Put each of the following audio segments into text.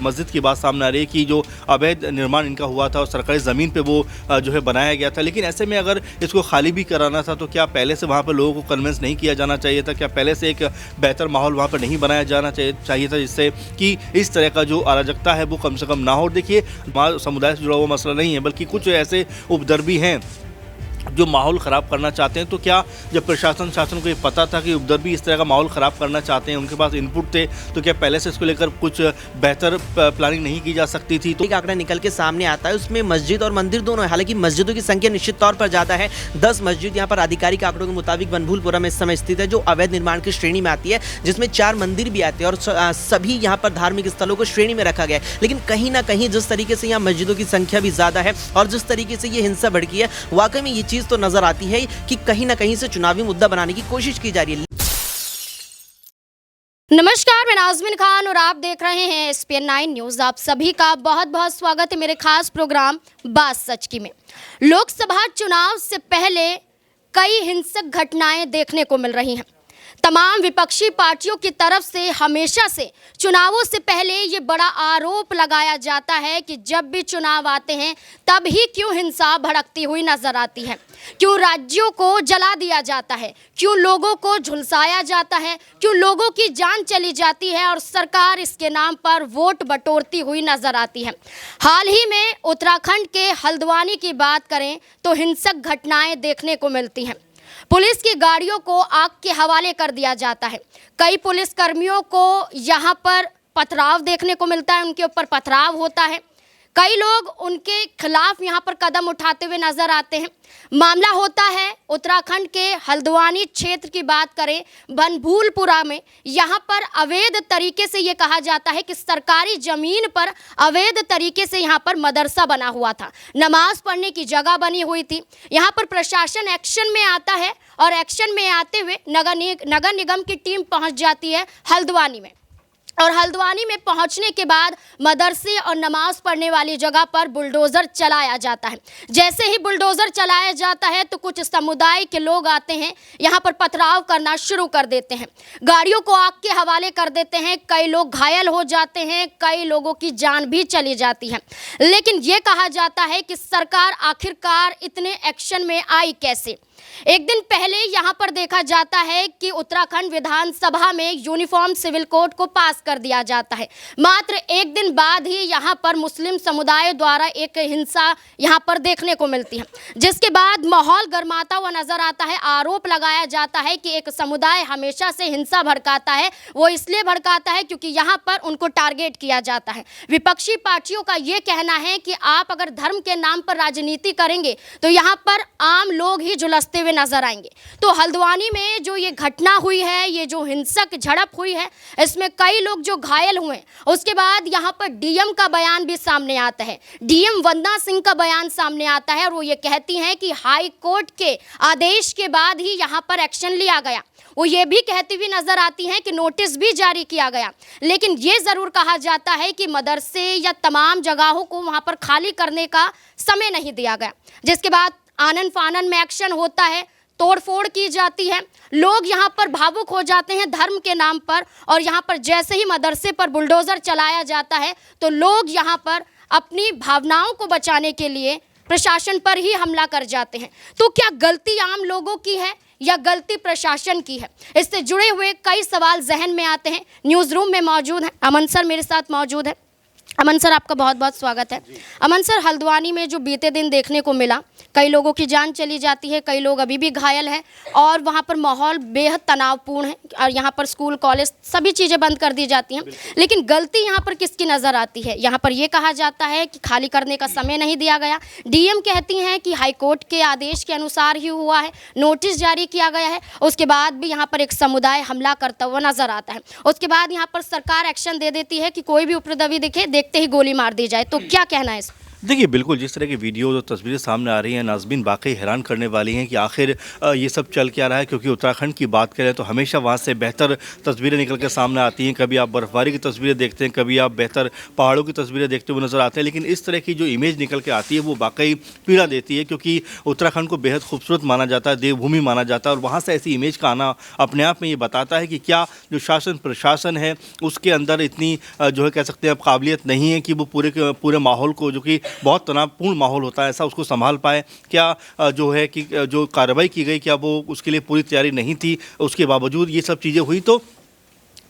मस्जिद की बात सामने आ रही है कि जो अवैध निर्माण इनका हुआ था और सरकारी ज़मीन पे वो जो है बनाया गया था। लेकिन ऐसे में अगर इसको खाली भी कराना था तो क्या पहले से वहाँ पर लोगों को कन्विंस नहीं किया जाना चाहिए था? क्या पहले से एक बेहतर माहौल वहाँ पर नहीं बनाया जाना चाहिए था, जिससे कि इस तरह का जो अराजकता है वो कम से कम ना हो? देखिए, समुदाय से जुड़ा हुआ मसला नहीं है, बल्कि कुछ ऐसे उपद्रवी हैं जो माहौल ख़राब करना चाहते हैं। तो क्या जब प्रशासन शासन को ये पता था कि उपद्रवी इस तरह का माहौल ख़राब करना चाहते हैं, उनके पास इनपुट थे, तो क्या पहले से इसको लेकर कुछ बेहतर प्लानिंग नहीं की जा सकती थी? तो एक आंकड़ा निकल के सामने आता है, उसमें मस्जिद और मंदिर दोनों है। हालांकि मस्जिदों की संख्या निश्चित तौर पर ज़्यादा है, 10 मस्जिद यहाँ पर आधिकारिक आंकड़ों के मुताबिक बनभूलपुरा में इस समय स्थित है, जो अवैध निर्माण की श्रेणी में आती है, जिसमें 4 मंदिर भी आते हैं और सभी यहाँ पर धार्मिक स्थलों को श्रेणी में रखा गया है। लेकिन कहीं ना कहीं जिस तरीके से यहाँ मस्जिदों की संख्या भी ज़्यादा है और जिस तरीके से ये हिंसा भड़की है, वाकई में ये चीज़ तो नजर आती है कि कहीं ना कहीं से चुनावी मुद्दा बनाने की कोशिश की जा रही है। नमस्कार, मैं नाज़मीन खान और आप देख रहे हैं एसपीएन 9 न्यूज़। आप सभी का बहुत बहुत स्वागत है मेरे खास प्रोग्राम बात सच की में। लोकसभा चुनाव से पहले कई हिंसक घटनाएं देखने को मिल रही हैं। तमाम विपक्षी पार्टियों की तरफ से हमेशा से चुनावों से पहले ये बड़ा आरोप लगाया जाता है कि जब भी चुनाव आते हैं तब ही क्यों हिंसा भड़कती हुई नजर आती है, क्यों राज्यों को जला दिया जाता है, क्यों लोगों को झुलसाया जाता है, क्यों लोगों की जान चली जाती है और सरकार इसके नाम पर वोट बटोरती हुई नजर आती है। हाल ही में उत्तराखंड के हल्द्वानी की बात करें तो हिंसक घटनाएं देखने को मिलती हैं। पुलिस की गाड़ियों को आग के हवाले कर दिया जाता है। कई पुलिस कर्मियों को यहाँ पर पथराव देखने को मिलता है, उनके ऊपर पथराव होता है। कई लोग उनके खिलाफ यहाँ पर कदम उठाते हुए नजर आते हैं। मामला होता है उत्तराखंड के हल्द्वानी क्षेत्र की बात करें, बनभूलपुरा में। यहाँ पर अवैध तरीके से ये कहा जाता है कि सरकारी ज़मीन पर अवैध तरीके से यहाँ पर मदरसा बना हुआ था, नमाज पढ़ने की जगह बनी हुई थी। यहाँ पर प्रशासन एक्शन में आता है और एक्शन में आते हुए नगर निगम की टीम पहुँच जाती है हल्द्वानी में। और हल्द्वानी में पहुंचने के बाद मदरसे और नमाज पढ़ने वाली जगह पर बुलडोज़र चलाया जाता है। जैसे ही बुलडोज़र चलाया जाता है तो कुछ समुदाय के लोग आते हैं, यहाँ पर पथराव करना शुरू कर देते हैं, गाड़ियों को आग के हवाले कर देते हैं। कई लोग घायल हो जाते हैं, कई लोगों की जान भी चली जाती है। लेकिन ये कहा जाता है कि सरकार आखिरकार इतने एक्शन में आई कैसे। एक दिन पहले यहाँ पर देखा जाता है कि उत्तराखंड विधानसभा में यूनिफॉर्म सिविल कोड को पास कर दिया जाता है। मात्र एक दिन बाद ही यहाँ पर मुस्लिम समुदाय द्वारा एक हिंसा यहाँ पर देखने को मिलती है, जिसके बाद माहौल गर्माता हुआ नजर आता है। आरोप लगाया जाता है कि एक समुदाय हमेशा से हिंसा भड़काता है, वो इसलिए भड़काता है क्योंकि यहाँ पर उनको टारगेट किया जाता है। विपक्षी पार्टियों का ये कहना है कि आप अगर धर्म के नाम पर राजनीति करेंगे तो यहाँ पर आम लोग ही झुलसते हुए नजर आएंगे। तो हल्द्वानी में जो ये घटना हुई है, ये जो हिंसक झड़प हुई है, इसमें कई लोग जो घायल हुए। उसके बाद यहाँ पर डीएम का बयान भी सामने आता है। डीएम वंदना सिंह का बयान सामने आता है और वो ये कहती हैं कि हाई कोर्ट के आदेश के बाद ही यहाँ पर एक्शन लिया गया। वो ये भी कहती हुई नजर आती हैं कि नोटिस भी जारी किया गया। लेकिन ये ज़रूर कहा जाता है कि मदरसे या तमाम जगहों को वहाँ पर खाली करने का समय नहीं दिया गया, जिसके बाद आनन फानन में एक्शन होता है, तोड़फोड़ की जाती है। लोग यहाँ पर भावुक हो जाते हैं धर्म के नाम पर, और यहाँ पर जैसे ही मदरसे पर बुलडोज़र चलाया जाता है तो लोग यहाँ पर अपनी भावनाओं को बचाने के लिए प्रशासन पर ही हमला कर जाते हैं। तो क्या गलती आम लोगों की है या गलती प्रशासन की है? इससे जुड़े हुए कई सवाल जहन में आते हैं। न्यूज़ रूम में मौजूद हैं अमन सर, मेरे साथ मौजूद है। अमन सर, आपका बहुत बहुत स्वागत है। अमन सर, हल्द्वानी में जो बीते दिन देखने को मिला, कई लोगों की जान चली जाती है, कई लोग अभी भी घायल हैं और वहाँ पर माहौल बेहद तनावपूर्ण है और यहाँ पर स्कूल कॉलेज सभी चीज़ें बंद कर दी जाती हैं। लेकिन गलती यहाँ पर किसकी नज़र आती है? यहाँ पर ये कहा जाता है कि खाली करने का समय नहीं दिया गया। डीएम कहती हैं कि हाईकोर्ट के आदेश के अनुसार ही हुआ है, नोटिस जारी किया गया है। उसके बाद भी यहाँ पर एक समुदाय हमला करता हुआ नजर आता है। उसके बाद यहाँ पर सरकार एक्शन दे देती है कि कोई भी उपद्रवी दिखे देखते ही गोली मार दी जाए। तो क्या कहना है इस? देखिए, बिल्कुल जिस तरह की वीडियोज़ और तस्वीरें सामने आ रही हैं नाज़रीन वाक़ई हैरान करने वाली हैं कि आखिर ये सब चल क्या रहा है, क्योंकि उत्तराखंड की बात करें तो हमेशा वहाँ से बेहतर तस्वीरें निकल के सामने आती हैं। कभी आप बर्फ़बारी की तस्वीरें देखते हैं, कभी आप बेहतर पहाड़ों की तस्वीरें देखते हुए नज़र आते हैं, लेकिन इस तरह की जो इमेज निकल के आती है वो वाक़ई पीड़ा देती है, क्योंकि उत्तराखंड को बेहद खूबसूरत माना जाता है, देवभूमि माना जाता है, और वहाँ से ऐसी इमेज का आना अपने आप में ये बताता है कि क्या जो शासन प्रशासन है उसके अंदर इतनी जो है कह सकते हैं अब काबिलियत नहीं है कि वो पूरे के पूरे माहौल को, जो कि बहुत तनावपूर्ण माहौल होता है, ऐसा उसको संभाल पाए। क्या जो है कि जो कार्रवाई की गई, क्या वो उसके लिए पूरी तैयारी नहीं थी, उसके बावजूद ये सब चीज़ें हुई? तो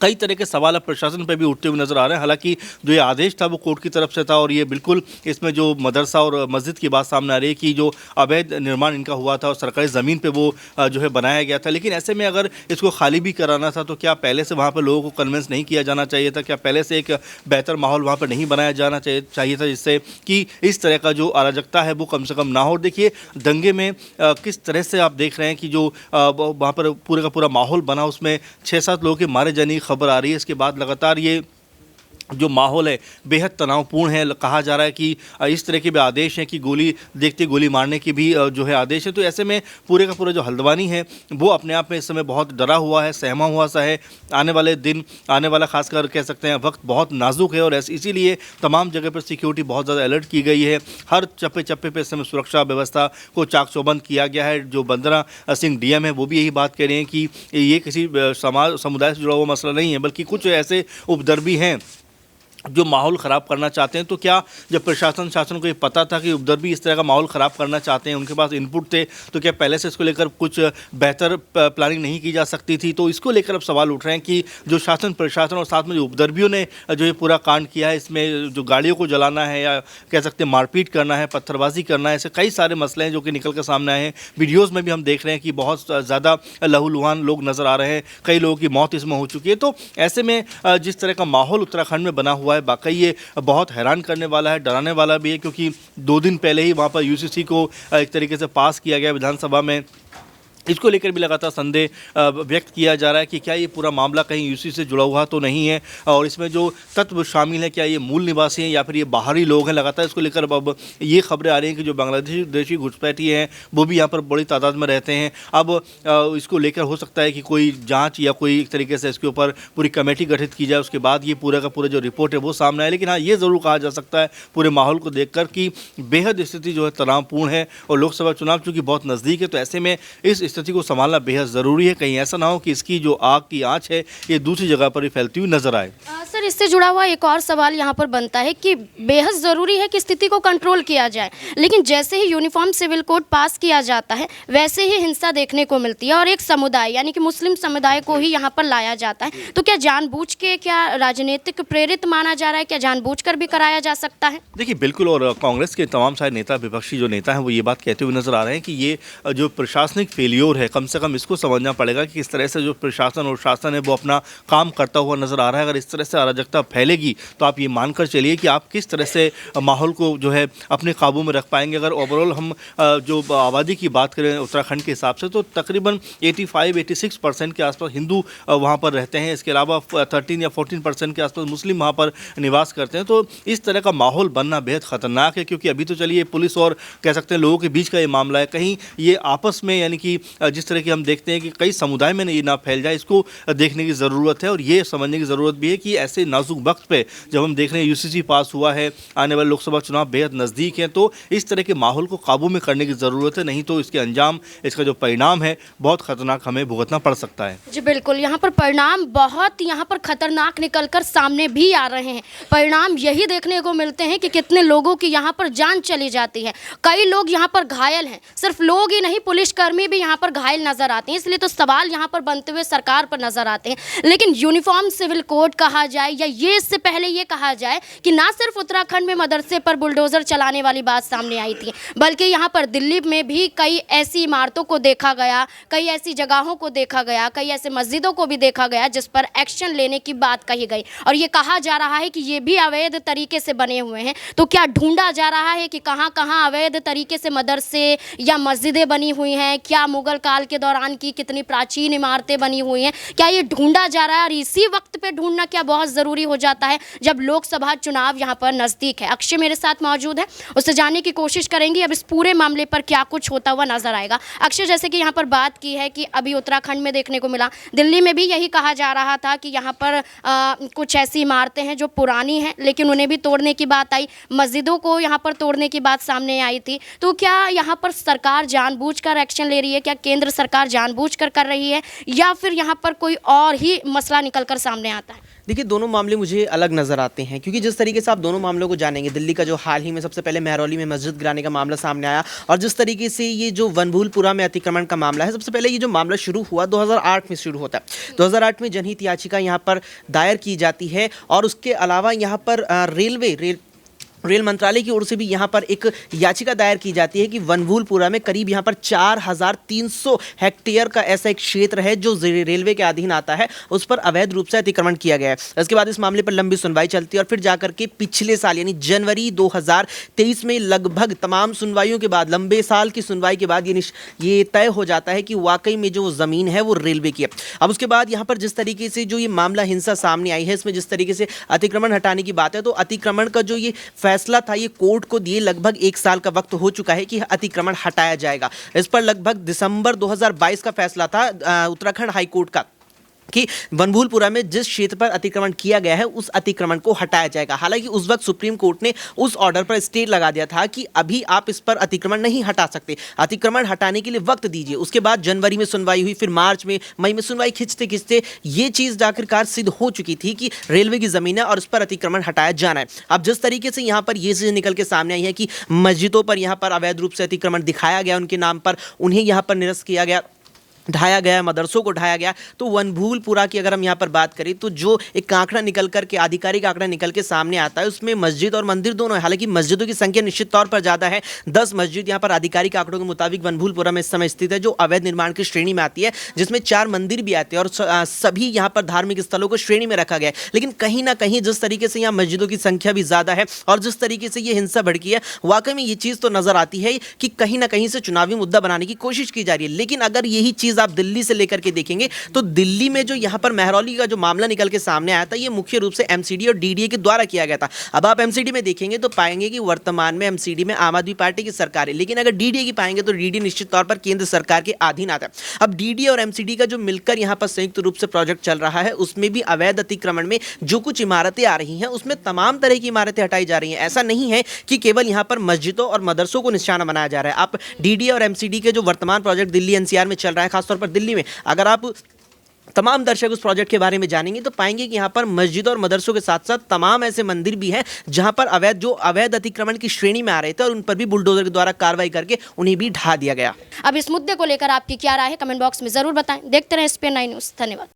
कई तरह के सवाल अब प्रशासन पर भी उठते हुए नजर आ रहे हैं। हालांकि जो ये आदेश था वो कोर्ट की तरफ से था, और ये बिल्कुल इसमें जो मदरसा और मस्जिद की बात सामने आ रही है कि जो अवैध निर्माण इनका हुआ था और सरकारी ज़मीन पे वो जो है बनाया गया था। लेकिन ऐसे में अगर इसको खाली भी कराना था तो क्या पहले से वहाँ पर लोगों को कन्विंस नहीं किया जाना चाहिए था? क्या पहले से एक बेहतर माहौल वहाँ पर नहीं बनाया जाना चाहिए था, जिससे कि इस तरह का जो अराजकता है वो कम से कम ना हो? देखिए, दंगे में किस तरह से आप देख रहे हैं कि जो वहाँ पर पूरे का पूरा माहौल बना, उसमें 6-7 लोगों के मारे जाने की खबर आ रही है। इसके बाद लगातार ये जो माहौल है बेहद तनावपूर्ण है। कहा जा रहा है कि इस तरह के भी आदेश हैं कि गोली देखते गोली मारने के भी जो है आदेश है। तो ऐसे में पूरे का पूरा जो हल्द्वानी है वो अपने आप में इस समय बहुत डरा हुआ है, सहमा हुआ सा है। आने वाले दिन, आने वाला खासकर कह सकते हैं वक्त बहुत नाजुक है, और इसीलिए तमाम जगह पर सिक्योरिटी बहुत ज़्यादा अलर्ट की गई है। हर चप्पे चप्पे पर इस समय सुरक्षा व्यवस्था को चाक चौबंद किया गया है। जो बंदना सिंह डीएम है वो भी यही बात कह रहे हैं कि ये किसी समुदाय से जुड़ा हुआ मसला नहीं है, बल्कि कुछ ऐसे उपद्रवी हैं जो माहौल ख़राब करना चाहते हैं। तो क्या जब प्रशासन शासन को ये पता था कि उपद्रवी इस तरह का माहौल ख़राब करना चाहते हैं, उनके पास इनपुट थे, तो क्या पहले से इसको लेकर कुछ बेहतर प्लानिंग नहीं की जा सकती थी? तो इसको लेकर अब सवाल उठ रहे हैं कि जो शासन प्रशासन और साथ में जो उपद्रवियों ने जो ये पूरा कांड किया है, इसमें जो गाड़ियों को जलाना है या कह सकते हैं मारपीट करना है, पत्थरबाजी करना है, ऐसे कई सारे मसले हैं जो कि निकल कर सामने आए हैं। वीडियोज़ में भी हम देख रहे हैं कि बहुत ज़्यादा लहूलुहान लोग नज़र आ रहे हैं, कई लोगों की मौत इसमें हो चुकी है। तो ऐसे में जिस तरह का माहौल उत्तराखंड में बना हुआ है वाकई ये बहुत हैरान करने वाला है, डराने वाला भी है, क्योंकि 2 दिन पहले ही वहाँ पर यूसीसी को एक तरीके से पास किया गया विधानसभा में। इसको लेकर भी लगातार संदेह व्यक्त किया जा रहा है कि क्या ये पूरा मामला कहीं यूसी से जुड़ा हुआ तो नहीं है, और इसमें जो तत्व शामिल हैं क्या ये मूल निवासी हैं या फिर ये बाहरी लोग हैं। लगातार इसको लेकर अब ये खबरें आ रही हैं कि जो बांग्लादेशी घुसपैठी हैं वो भी यहाँ पर बड़ी तादाद में रहते हैं। अब इसको लेकर हो सकता है कि कोई जाँच या कोई एक तरीके से इसके ऊपर पूरी कमेटी गठित की जाए, उसके बाद ये पूरा का पूरा जो रिपोर्ट है वो सामने आए। लेकिन हाँ, ये ज़रूर कहा जा सकता है पूरे माहौल को देखकर कि बेहद स्थिति जो है तनावपूर्ण है, और लोकसभा चुनाव चूँकि बहुत नज़दीक है, तो ऐसे में इस स्थिति को संभालना बेहद ज़रूरी है। कहीं ऐसा ना हो कि इसकी जो आग की आंच है ये दूसरी जगह पर ही फैलती हुई नजर आए। सर, इससे जुड़ा हुआ एक और सवाल यहाँ पर बनता है कि बेहद ज़रूरी है कि स्थिति को कंट्रोल किया जाए, लेकिन जैसे ही यूनिफॉर्म सिविल कोड पास किया जाता है वैसे ही हिंसा देखने को मिलती है, और एक समुदाय यानी कि मुस्लिम समुदाय को ही यहाँ पर लाया जाता है। तो क्या जानबूझ के, क्या राजनीतिक प्रेरित माना जा रहा है? क्या जानबूझकर भी कराया जा सकता है? देखिए, बिल्कुल, और कांग्रेस के तमाम सारे नेता, विपक्षी जो नेता हैं वो ये बात कहते हुए नजर आ रहे हैं कि ये जो प्रशासनिक फेलियोर है, कम से कम इसको समझना पड़ेगा कि किस तरह से जो प्रशासन और शासन है वो अपना काम करता हुआ नजर आ रहा है। अगर इस तरह से अराजकता फैलेगी तो आप ये मानकर चलिए कि आप किस तरह से माहौल को जो है अपने काबू में रख पाएंगे। अगर ओवरऑल हम जो आबादी की बात करें उत्तराखंड के हिसाब से, तो तकरीबन 85-86% के आसपास हिंदू वहाँ पर रहते हैं। इसके अलावा 13 या 14% के आसपास मुस्लिम वहाँ पर निवास करते हैं। तो इस तरह का माहौल बनना बेहद ख़तरनाक है, क्योंकि अभी तो चलिए पुलिस और कह सकते हैं लोगों के बीच का ये मामला है, कहीं ये आपस में यानी कि जिस तरह की हम देखते हैं कि कई समुदाय में ये ना फैल जाए, इसको देखने की ज़रूरत है। और ये समझने की ज़रूरत भी है कि ऐसे नाजुक वक्त पे जब हम देख रहे हैं यूसीसी पास हुआ है, आने वाले लोकसभा चुनाव बेहद नज़दीक हैं, तो इस तरह के माहौल को काबू में करने की ज़रूरत है, नहीं तो इसके अंजाम, इसका जो परिणाम है बहुत ख़तरनाक हमें भुगतना पड़ सकता है। जी बिल्कुल, यहाँ पर परिणाम बहुत यहाँ पर खतरनाक निकलकर सामने भी आ रहे हैं। परिणाम यही देखने को मिलते हैं कि कितने लोगों की यहाँ पर जान चली जाती है, कई लोग यहाँ पर घायल हैं। सिर्फ लोग ही नहीं, पुलिसकर्मी भी यहाँ पर घायल नजर आते हैं। इसलिए तो सवाल यहाँ पर बनते हुए सरकार पर नजर आते हैं। लेकिन यूनिफॉर्म सिविल कोड कहा जाए या ये इससे पहले ये कहा जाए कि ना सिर्फ उत्तराखंड में मदरसे पर बुलडोजर चलाने वाली बात सामने आई थी, बल्कि यहाँ पर दिल्ली में भी कई ऐसी इमारतों को देखा गया, कई ऐसी जगहों को देखा गया, कई ऐसे मस्जिदों को भी देखा गया जिस पर एक्शन लेने की बात कही गई। और ये कहा जा रहा है कि ये भी अवैध तरीके से बने हुए हैं। तो क्या ढूंढा जा रहा है कि कहाँ कहाँ अवैध तरीके से मदरसे या मस्जिदें बनी हुई हैं? क्या मुगल मुगल काल के दौरान की कितनी प्राचीन इमारतें बनी हुई हैं, क्या ये ढूंढा जा रहा है? और इसी वक्त पे ढूंढना क्या बहुत ज़रूरी हो जाता है जब लोकसभा चुनाव यहाँ पर नज़दीक है। अक्षय मेरे साथ मौजूद है, उससे जानने की कोशिश करेंगे अब इस पूरे मामले पर क्या कुछ होता हुआ नजर आएगा। अक्षय, जैसे कि यहाँ पर बात की है कि अभी उत्तराखंड में देखने को मिला, दिल्ली में भी यही कहा जा रहा था कि यहाँ पर कुछ ऐसी इमारतें हैं जो पुरानी हैं लेकिन उन्हें भी तोड़ने की बात आई, मस्जिदों को यहाँ पर तोड़ने की बात सामने आई थी। तो क्या यहाँ पर सरकार जानबूझकर एक्शन ले रही है? क्या केंद्र सरकार जानबूझकर कर रही है या फिर यहाँ पर कोई और ही मसला निकल कर सामने आता है? देखिए, दोनों मामले मुझे अलग नज़र आते हैं, क्योंकि जिस तरीके से आप दोनों मामलों को जानेंगे, दिल्ली का जो हाल ही में सबसे पहले महरौली में मस्जिद गिराने का मामला सामने आया, और जिस तरीके से ये जो वनभूलपुरा में अतिक्रमण का मामला है, सबसे पहले ये जो मामला शुरू हुआ 2008 में शुरू होता है। 2008 में जनहित याचिका यहाँ पर दायर की जाती है, और उसके अलावा यहाँ पर रेल मंत्रालय की ओर से भी यहाँ पर एक याचिका दायर की जाती है कि वनभूलपुरा में करीब यहाँ पर 4300 हेक्टेयर का ऐसा एक क्षेत्र है जो रेलवे के अधीन आता है, उस पर अवैध रूप से अतिक्रमण किया गया है। इसके बाद इस मामले पर लंबी सुनवाई चलती है, और फिर जाकर के पिछले साल यानी जनवरी 2023 में लगभग तमाम सुनवाइयों के बाद, लंबे साल की सुनवाई के बाद ये तय हो जाता है कि वाकई में जो ज़मीन है वो रेलवे की है। अब उसके बाद यहाँ पर जिस तरीके से जो ये मामला हिंसा सामने आई है, इसमें जिस तरीके से अतिक्रमण हटाने की बात है, तो अतिक्रमण का जो ये फैसला था, ये कोर्ट को दिए लगभग 1 साल का वक्त हो चुका है कि अतिक्रमण हटाया जाएगा। इस पर लगभग दिसंबर 2022 का फैसला था उत्तराखंड हाई कोर्ट का कि वनभूलपुरा में जिस क्षेत्र पर अतिक्रमण किया गया है उस अतिक्रमण को हटाया जाएगा। हालांकि उस वक्त सुप्रीम कोर्ट ने उस ऑर्डर पर स्टे लगा दिया था कि अभी आप इस पर अतिक्रमण नहीं हटा सकते, अतिक्रमण हटाने के लिए वक्त दीजिए। उसके बाद जनवरी में सुनवाई हुई, फिर मार्च में, मई में सुनवाई खिंचते खिंचते ये चीज़ आखिरकार सिद्ध हो चुकी थी कि रेलवे की ज़मीन है और इस पर अतिक्रमण हटाया जाना है। अब जिस तरीके से यहाँ पर ये चीज़ निकल के सामने आई है कि मस्जिदों पर यहाँ पर अवैध रूप से अतिक्रमण दिखाया गया, उनके नाम पर उन्हें यहाँ पर निरस्त किया गया, ढाया गया, मदरसों को ढाया गया, तो वनभूलपुरा की अगर हम यहाँ पर बात करें तो जो एक आंकड़ा निकल करके, आधिकारिक आंकड़ा निकल के सामने आता है, उसमें मस्जिद और मंदिर दोनों है। हालांकि मस्जिदों की संख्या निश्चित तौर पर ज़्यादा है, 10 मस्जिद यहाँ पर आधिकारिक आंकड़ों के मुताबिक वनभूलपुरा में इस समय स्थित है, जो अवैध निर्माण की श्रेणी में आती है, जिसमें 4 मंदिर भी आते हैं और सभी यहाँ पर धार्मिक स्थलों को श्रेणी में रखा गया है। लेकिन कहीं ना कहीं जिस तरीके से यहाँ मस्जिदों की संख्या भी ज़्यादा है और जिस तरीके से ये हिंसा भड़की है, वाकई में ये चीज़ तो नज़र आती है कि कहीं ना कहीं से चुनावी मुद्दा बनाने की कोशिश की जा रही है। लेकिन अगर यही चीज़ आप दिल्ली से करके देखेंगे तो दिल्ली में जो यहां पर महरौली का जो मामला निकल के सामने आया था, ये मुख्य रूप से एमसीडी और डीडीए के द्वारा किया गया था। अब आप एमसीडी में देखेंगे तो पाएंगे कि वर्तमान में एमसीडी में आम आदमी पार्टी की सरकार है, लेकिन अगर डीडीए की पाएंगे तो डीडीए निश्चित तौर पर केंद्र सरकार के अधीन आता है। अब डीडीए और एमसीडी का जो मिलकर यहां पर संयुक्त रूप से प्रोजेक्ट चल रहा है, उसमें भी अवैध अतिक्रमण में जो कुछ इमारतें आ रही हैं, उसमें तमाम तरह की इमारतें हटाई जा रही हैं। ऐसा नहीं है कि केवल यहां पर मस्जिदों और मदरसों को निशाना बनाया जा रहा है। आप डीडीए और एमसीडी के जो वर्तमान प्रोजेक्ट दिल्ली एनसीआर में चल रहा है, खासतौर पर दिल्ली में, अगर आप तमाम दर्शक उस प्रोजेक्ट के बारे में जानेंगे तो पाएंगे कि यहाँ पर मस्जिद और मदरसों के साथ साथ तमाम ऐसे मंदिर भी हैं जहाँ पर अवैध अतिक्रमण की श्रेणी में आ रहे थे और उन पर भी बुलडोजर के द्वारा कार्रवाई करके उन्हें भी ढा दिया गया। अब इस मुद्दे को लेकर आपकी क्या राय है, कमेंट बॉक्स में जरूर बताएं। देखते रहें SPN9 न्यूज़। धन्यवाद।